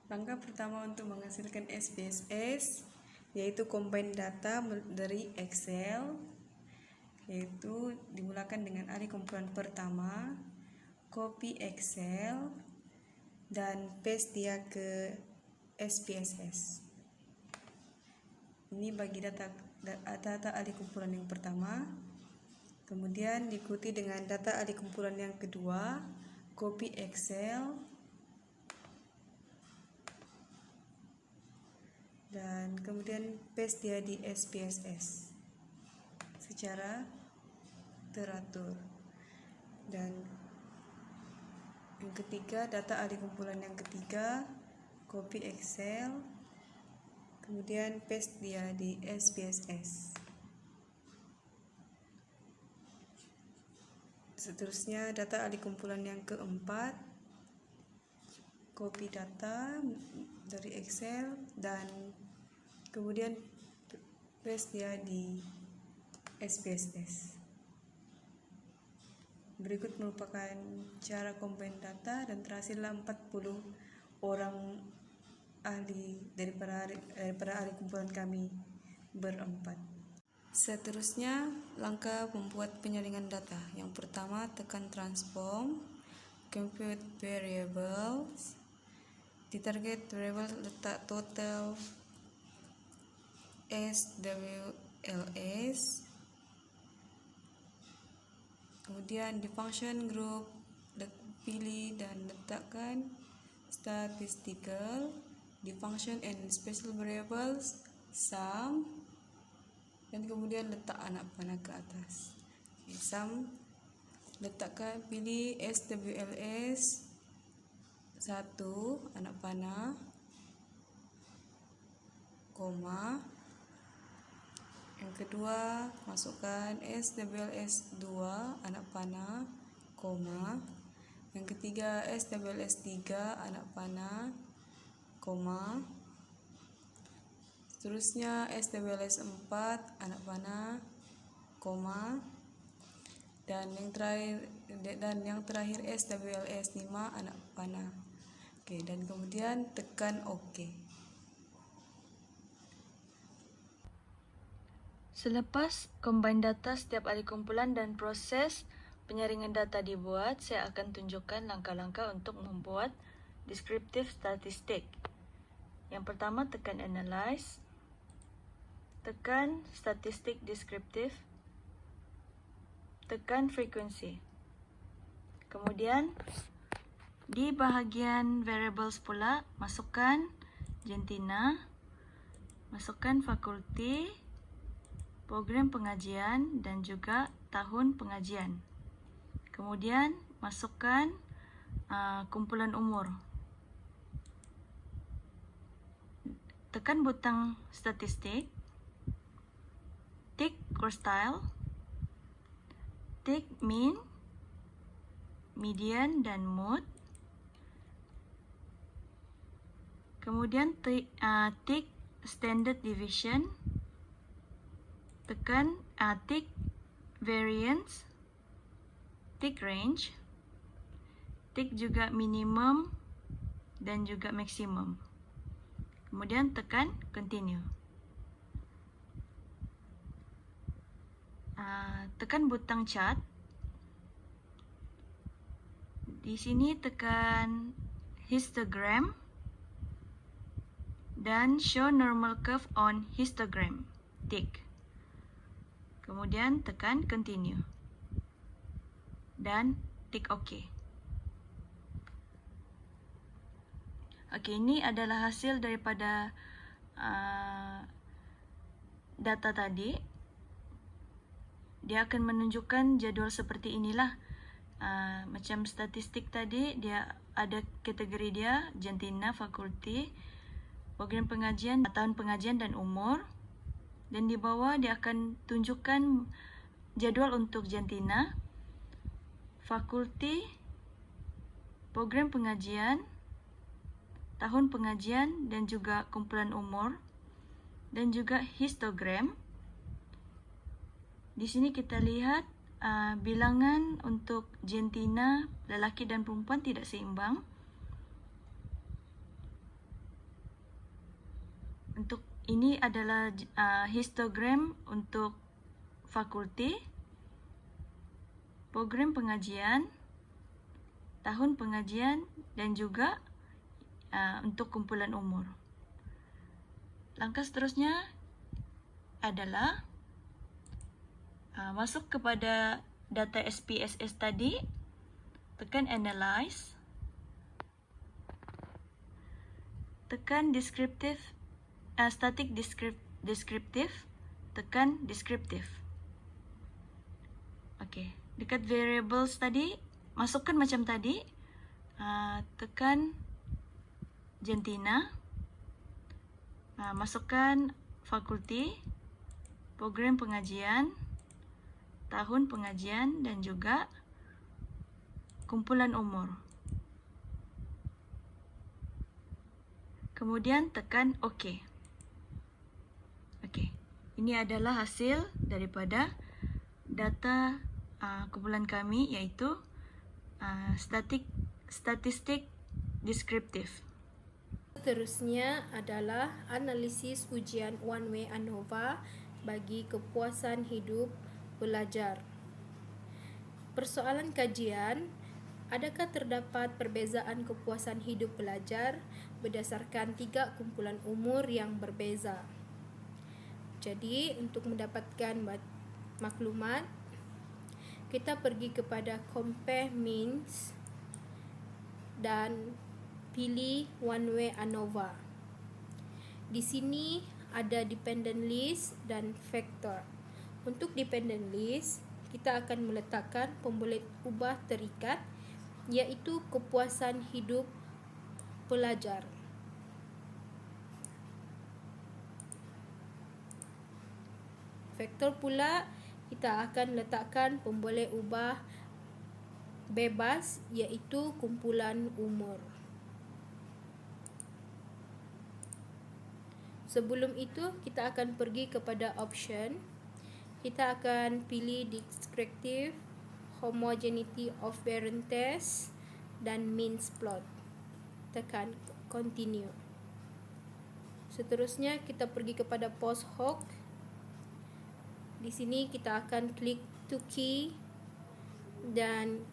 Langkah pertama untuk menghasilkan SPSS yaitu combine data dari Excel, yaitu dimulakan dengan alih kumpulan pertama, copy Excel dan paste dia ke SPSS. Ini bagi data alih kumpulan yang pertama. Kemudian diikuti dengan data alih kumpulan yang kedua, copy Excel dan kemudian paste dia di SPSS secara teratur. Dan yang ketiga, data alih kumpulan yang ketiga, copy Excel kemudian paste dia di SPSS. Seterusnya, data alih kumpulan yang keempat, copy data dari Excel dan kemudian paste dia di SPSS. Berikut merupakan cara combine data dan terhasillah 40 orang ahli daripada ahli kumpulan kami berempat. Seterusnya, langkah membuat penyaringan data. Yang pertama, tekan transform, compute variables. Di target variable letak total SWLS. Kemudian di function group pilih dan letakkan statistical. Di function and special variables sum dan kemudian letak anak panah ke atas. Sum letakkan, pilih SWLS 1 anak panah koma. Yang kedua, masukkan SWLS 2 anak panah koma. Yang ketiga, SWLS 3 anak panah koma. Seterusnya SWLS 4 anak panah koma. Dan yang terakhir SWLS 5 anak panah. Oke, dan kemudian tekan OK. Selepas combine data setiap alih kumpulan dan proses penyaringan data dibuat, saya akan tunjukkan langkah-langkah untuk membuat descriptive statistik. Yang pertama, tekan analyze, tekan statistik descriptive, tekan frequency. Kemudian di bahagian variables pula, masukkan jantina, masukkan fakulti, program pengajian dan juga tahun pengajian. Kemudian masukkan kumpulan umur. Tekan butang statistik, tick quartile, tick mean, median dan mode. Kemudian tick standard deviation, tekan tick variance, tick range, tick juga minimum dan juga maksimum. Kemudian tekan continue. Tekan butang chart. Di sini tekan histogram dan show normal curve on histogram, tick. Kemudian tekan continue dan tick OK. Oke, ini adalah hasil daripada data tadi. Dia akan menunjukkan jadual seperti inilah. Macam statistik tadi, dia ada kategori dia, jantina, fakulti, program pengajian, tahun pengajian dan umur. Dan di bawah dia akan tunjukkan jadual untuk jantina, fakulti, program pengajian, tahun pengajian dan juga kumpulan umur, dan juga histogram. Di sini kita lihat bilangan untuk jantina, lelaki dan perempuan tidak seimbang. Untuk ini adalah histogram untuk fakulti, program pengajian, tahun pengajian, dan juga untuk kumpulan umur. Langkah seterusnya adalah masuk kepada data SPSS tadi, tekan Analyze, tekan Static Descriptive, tekan Descriptive. Okey, dekat variables tadi, masukkan macam tadi, tekan Gentina, masukkan fakulti, program pengajian, tahun pengajian, dan juga kumpulan umur. Kemudian tekan OK. Okey, ini adalah hasil daripada data kumpulan kami, iaitu statistik deskriptif. Seterusnya adalah analisis ujian One Way ANOVA bagi kepuasan hidup pelajar. Persoalan kajian, adakah terdapat perbezaan kepuasan hidup pelajar berdasarkan 3 kumpulan umur yang berbeza? Jadi, untuk mendapatkan maklumat, kita pergi kepada Compare Means dan pilih One Way ANOVA. Di sini ada dependent list dan factor. Untuk dependent list, kita akan meletakkan pemboleh ubah terikat, iaitu kepuasan hidup pelajar. Faktor pula, kita akan letakkan pemboleh ubah bebas, iaitu kumpulan umur. Sebelum itu, kita akan pergi kepada option. Kita akan pilih descriptive, homogeneity of variance test, dan means plot. Tekan continue. Seterusnya, kita pergi kepada post hoc. Di sini kita akan klik to key dan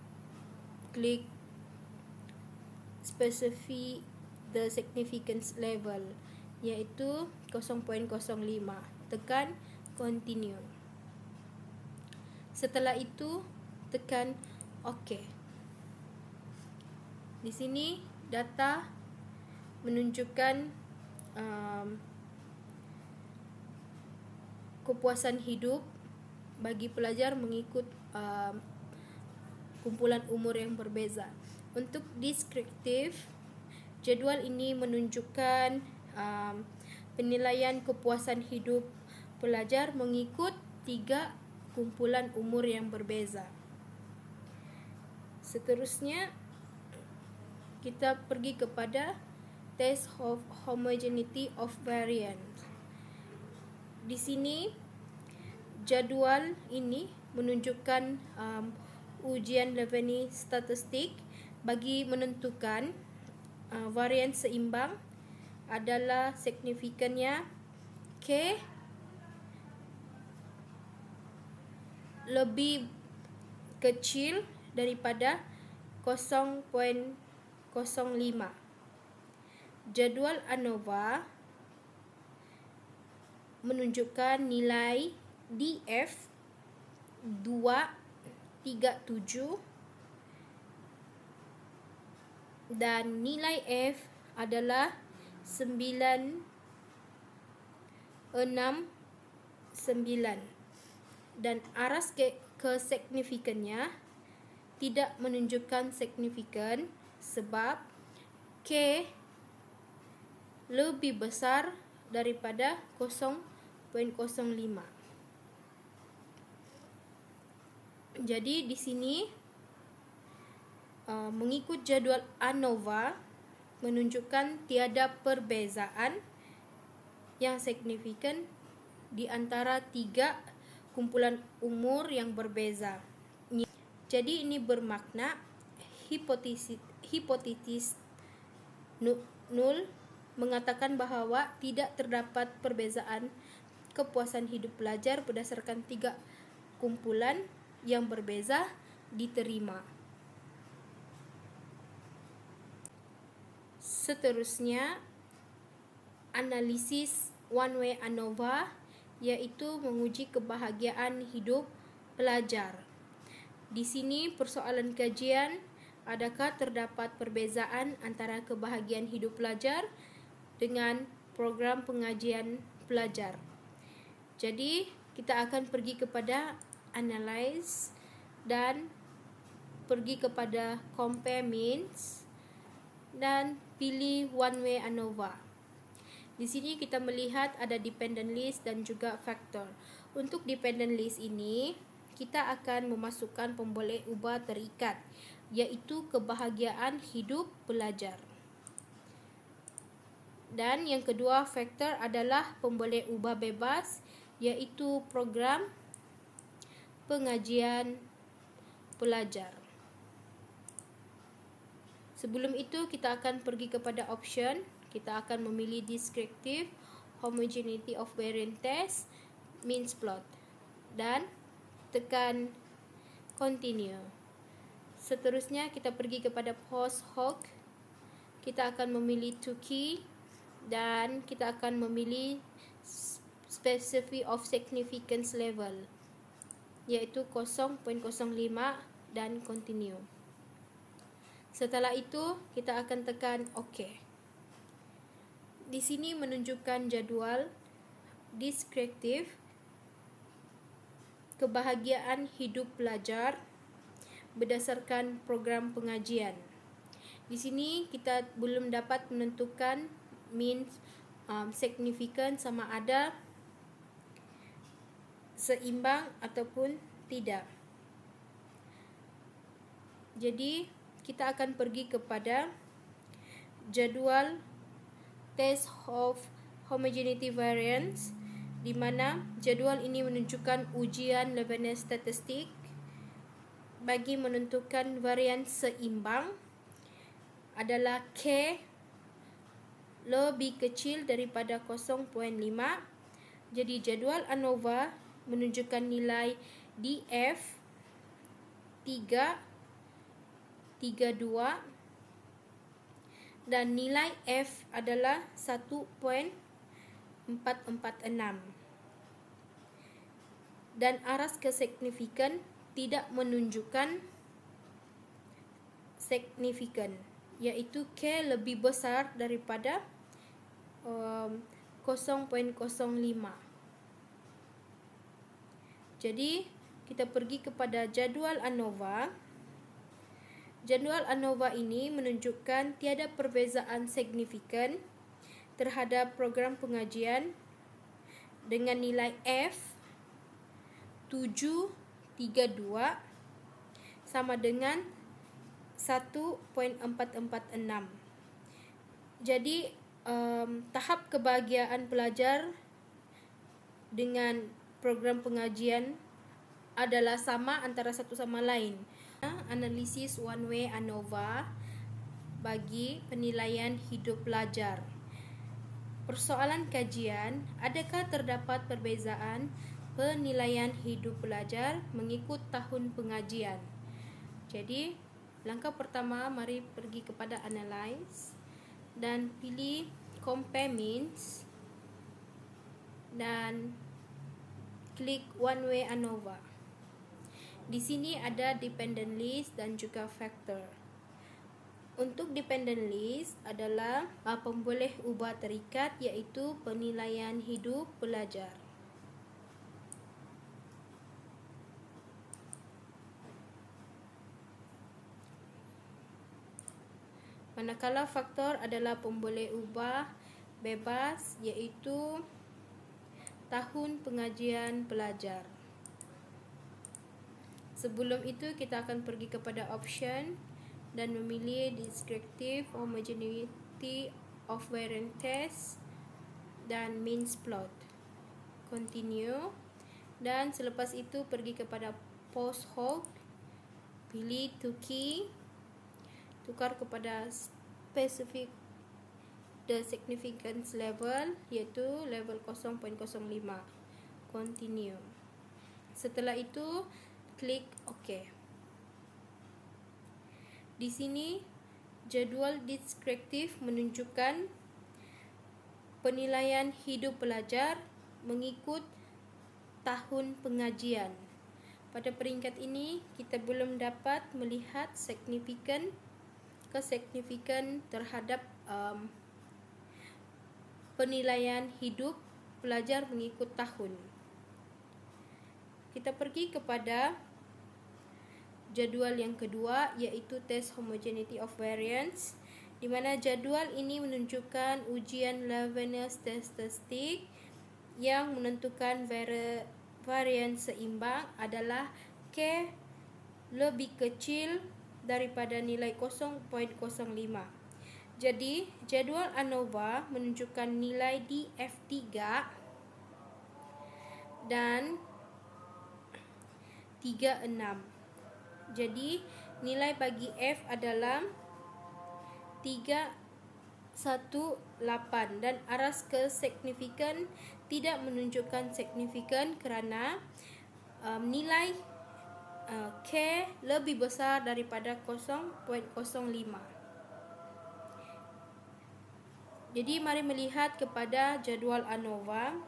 klik specify the significance level, iaitu 0.05. Tekan continue. Setelah itu, tekan OK. Di sini data menunjukkan kepuasan hidup bagi pelajar mengikut kumpulan umur yang berbeza. Untuk deskriptif, jadual ini menunjukkan penilaian kepuasan hidup pelajar mengikut 3 kumpulan umur yang berbeza. Seterusnya, kita pergi kepada test of homogeneity of variance. Di sini jadual ini menunjukkan ujian Levene statistik bagi menentukan varian seimbang adalah signifikannya K lebih kecil daripada 0.05. Jadual ANOVA menunjukkan nilai DF 237 dan nilai F adalah 969, dan aras kesignifikannya tidak menunjukkan signifikan sebab K lebih besar daripada 0.05. Jadi di sini mengikut jadual ANOVA menunjukkan tiada perbezaan yang signifikan di antara 3 kumpulan umur yang berbeza. Jadi ini bermakna hipotesis null mengatakan bahawa tidak terdapat perbezaan kepuasan hidup pelajar berdasarkan 3 kumpulan yang berbeza diterima. Seterusnya, analisis one-way ANOVA, iaitu menguji kebahagiaan hidup pelajar. Di sini persoalan kajian, adakah terdapat perbezaan antara kebahagiaan hidup pelajar dengan program pengajian pelajar. Jadi, kita akan pergi kepada analyze dan pergi kepada compare means dan pilih one-way ANOVA. Di sini kita melihat ada dependent list dan juga factor. Untuk dependent list ini, kita akan memasukkan pemboleh ubah terikat, iaitu kebahagiaan hidup pelajar. Dan yang kedua faktor adalah pemboleh ubah bebas, iaitu program pengajian pelajar. Sebelum itu, kita akan pergi kepada option. Kita akan memilih descriptive, homogeneity of variance test, means plot, dan tekan continue. Seterusnya, kita pergi kepada post hoc. Kita akan memilih to key dan kita akan memilih specific of significance level, iaitu 0.05 dan continue. Setelah itu, kita akan tekan OK. Di sini menunjukkan jadual deskriptif kebahagiaan hidup pelajar berdasarkan program pengajian. Di sini kita belum dapat menentukan means significant sama ada seimbang ataupun tidak. Jadi, kita akan pergi kepada jadual test of homogeneity variance, di mana jadual ini menunjukkan ujian Leibniz statistik bagi menentukan varian seimbang adalah K lebih kecil daripada 0.5. Jadi jadual ANOVA menunjukkan nilai DF 3.32 dan nilai F adalah 1.446 dan aras kesignifikan tidak menunjukkan signifikan, iaitu K lebih besar daripada 0.05. Jadi kita pergi kepada jadual ANOVA. Jadual ANOVA ini menunjukkan tiada perbezaan signifikan terhadap program pengajian dengan nilai F 7.32 sama dengan 1.446. Jadi tahap kebahagiaan pelajar dengan program pengajian adalah sama antara satu sama lain. Analisis one-way ANOVA bagi penilaian hidup pelajar. Persoalan kajian, adakah terdapat perbezaan penilaian hidup pelajar mengikut tahun pengajian? Jadi, langkah pertama, mari pergi kepada analyze dan pilih compare means dan klik one-way ANOVA. Di sini ada dependent list dan juga factor. Untuk dependent list adalah pemboleh ubah terikat, iaitu penilaian hidup pelajar. Manakala faktor adalah pemboleh ubah bebas, iaitu tahun pengajian pelajar. Sebelum itu, kita akan pergi kepada option dan memilih descriptive homogeneity of variance test dan means plot. Continue. Dan selepas itu pergi kepada post hoc, pilih to key, tukar kepada specific the significance level, iaitu level 0.05. Continue. Setelah itu klik OK. Di sini jadual deskriptif menunjukkan penilaian hidup pelajar mengikut tahun pengajian. Pada peringkat ini kita belum dapat melihat kesignifikan terhadap penilaian hidup pelajar mengikut tahun. Kita pergi kepada jadual yang kedua, iaitu test homogeneity of variance, di mana jadual ini menunjukkan ujian Leibniz statistik yang menentukan varian seimbang adalah K lebih kecil daripada nilai 0.05. Jadi, jadual ANOVA menunjukkan nilai di F3 dan 36. Jadi, nilai bagi F adalah 318 dan aras ke signifikan tidak menunjukkan signifikan kerana nilai K lebih besar daripada 0.05. Jadi mari melihat kepada jadual ANOVA.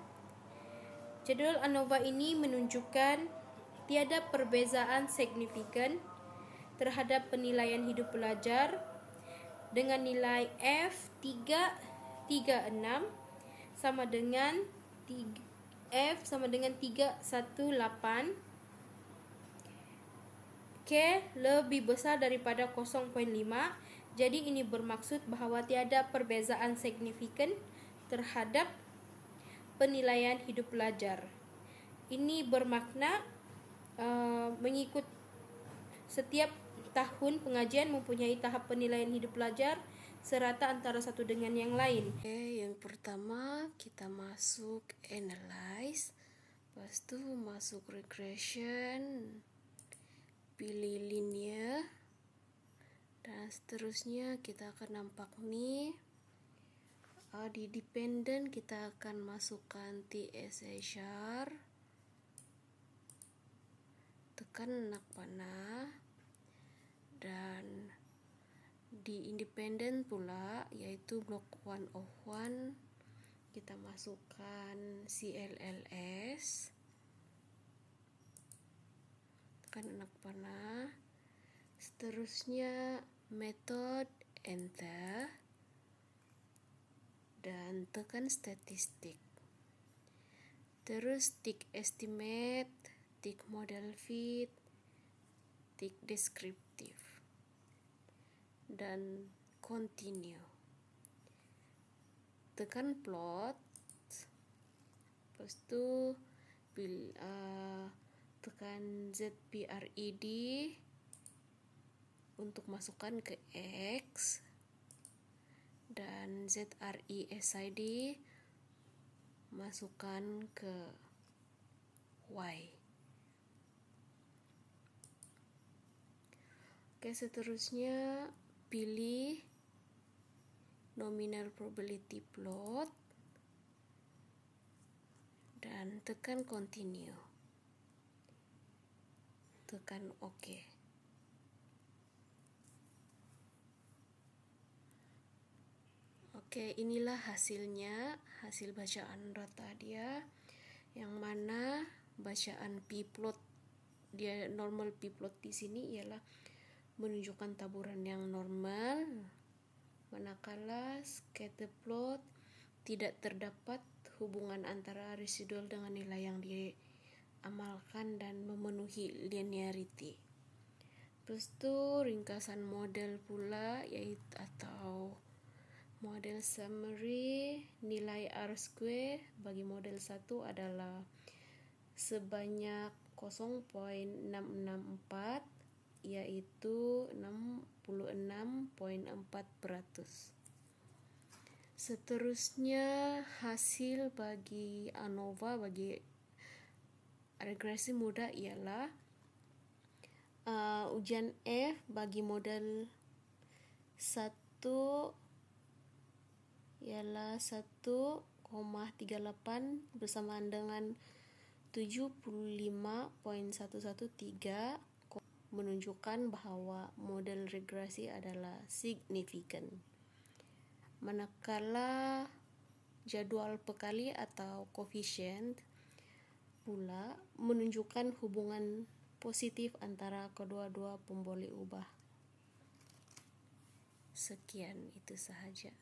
Jadual ANOVA ini menunjukkan tiada perbezaan signifikan terhadap penilaian hidup pelajar dengan nilai F336 sama dengan F sama dengan 318. K lebih besar daripada 0.5. Jadi ini bermaksud bahawa tiada perbezaan signifikan terhadap penilaian hidup pelajar. Ini bermakna mengikut setiap tahun pengajian mempunyai tahap penilaian hidup pelajar serata antara satu dengan yang lain. Yang pertama kita masuk analyze, lepas tu masuk regression, pilih linear, dan seterusnya kita akan nampak ni. Di dependent kita akan masukkan TSHR, tekan anak panah, dan di independent pula iaitu block 1 of 1 kita masukkan CLLS, tekan anak panah, seterusnya method enter dan tekan statistik, terus tick estimate, tick model fit, tick descriptive dan continue. Tekan plot, lepas tu tekan ZPRED untuk masukkan ke X dan ZRESID masukkan ke Y. Oke, seterusnya pilih nominal probability plot dan tekan continue. Tekan OK. Oke, inilah hasilnya, hasil bacaan data dia, yang mana bacaan p-plot dia normal p-plot di sini ialah menunjukkan taburan yang normal, manakala scatter plot tidak terdapat hubungan antara residual dengan nilai yang diamalkan dan memenuhi linearity. Terus tu ringkasan model pula iaitu atau model summary, nilai R-square bagi model 1 adalah sebanyak 0.664 iaitu 66.4%. Seterusnya hasil bagi ANOVA bagi regresi mudah ialah ujian F bagi model 1 ialah 1,38 bersamaan dengan 75.113, menunjukkan bahwa model regresi adalah signifikan. Manakala jadwal pekali atau koefisien pula menunjukkan hubungan positif antara kedua-dua pemboleh ubah. Sekian, itu sahaja.